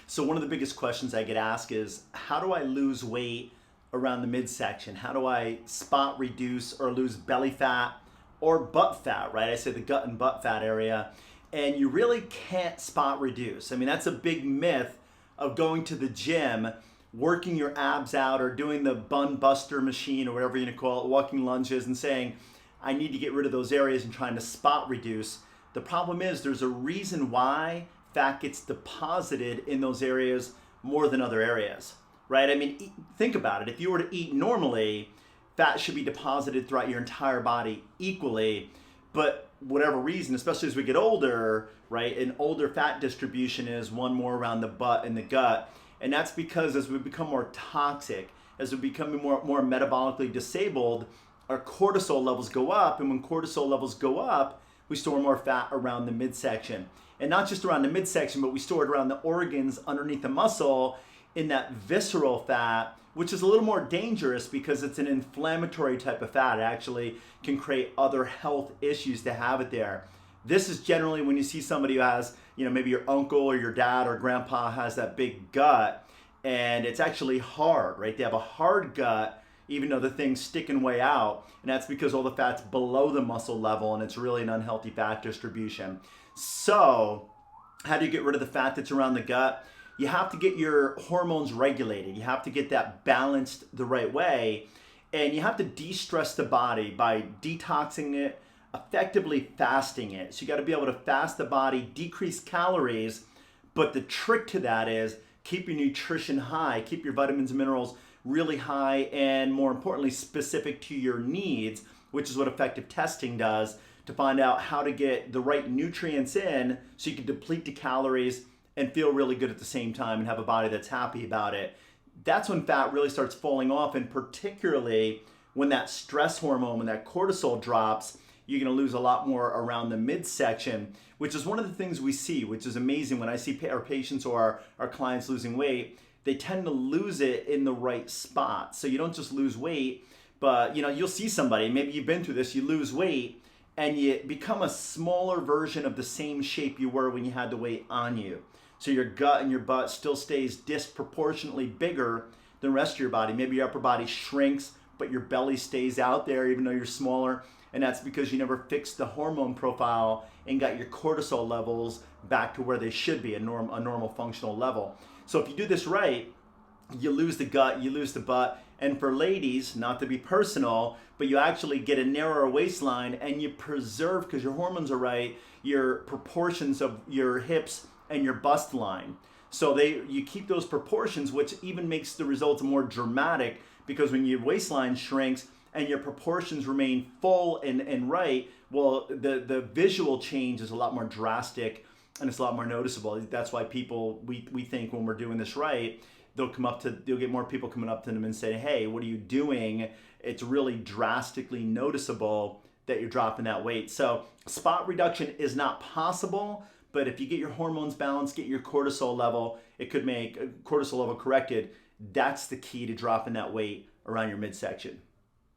So one of the biggest questions I get asked is, how do I lose weight around the midsection? How do I spot reduce or lose belly fat or butt fat, right? I say the gut and butt fat area. And you really can't spot reduce. I mean, that's a big myth of going to the gym, working your abs out or doing the bun buster machine or whatever you're gonna call it, walking lunges and saying, I need to get rid of those areas and trying to spot reduce. The problem is there's a reason why fat gets deposited in those areas more than other areas, right? I mean, think about it. If you were to eat normally, fat should be deposited throughout your entire body equally, but whatever reason, especially as we get older, right, an older fat distribution is one more around the butt and the gut. And that's because as we become more toxic, as we become more metabolically disabled, our cortisol levels go up. And when cortisol levels go up, we store more fat around the midsection. And not just around the midsection, but we store it around the organs underneath the muscle in that visceral fat, which is a little more dangerous because it's an inflammatory type of fat. It actually can create other health issues to have it there. This is generally when you see somebody who has, maybe your uncle or your dad or grandpa has that big gut, and it's actually hard, right? They have a hard gut, even though the thing's sticking way out, and that's because all the fat's below the muscle level, and it's really an unhealthy fat distribution. So, how do you get rid of the fat that's around the gut? You have to get your hormones regulated. You have to get that balanced the right way. And you have to de-stress the body by detoxing it, effectively fasting it. So you got to be able to fast the body, decrease calories. But the trick to that is keep your nutrition high, keep your vitamins and minerals really high, and more importantly, specific to your needs, which is what effective testing does to find out how to get the right nutrients in so you can deplete the calories and feel really good at the same time and have a body that's happy about it. That's when fat really starts falling off, and particularly when that stress hormone, when that cortisol drops, you're gonna lose a lot more around the midsection, which is one of the things we see, which is amazing. When I see our patients or our clients losing weight, they tend to lose it in the right spot. So you don't just lose weight, but you'll see somebody, maybe you've been through this, you lose weight and you become a smaller version of the same shape you were when you had the weight on you. So your gut and your butt still stays disproportionately bigger than the rest of your body. Maybe your upper body shrinks, but your belly stays out there even though you're smaller. And that's because you never fixed the hormone profile and got your cortisol levels back to where they should be, a normal functional level. So if you do this right, you lose the gut, you lose the butt. And for ladies, not to be personal, but you actually get a narrower waistline and you preserve, because your hormones are right, your proportions of your hips and your bust line. So you keep those proportions, which even makes the results more dramatic, because when your waistline shrinks and your proportions remain full and right, well, the visual change is a lot more drastic and it's a lot more noticeable. That's why people, we think when we're doing this right, they'll get more people coming up to them and say, hey, what are you doing? It's really drastically noticeable that you're dropping that weight. So spot reduction is not possible, but if you get your hormones balanced, get your cortisol level, it could make cortisol level corrected. That's the key to dropping that weight around your midsection.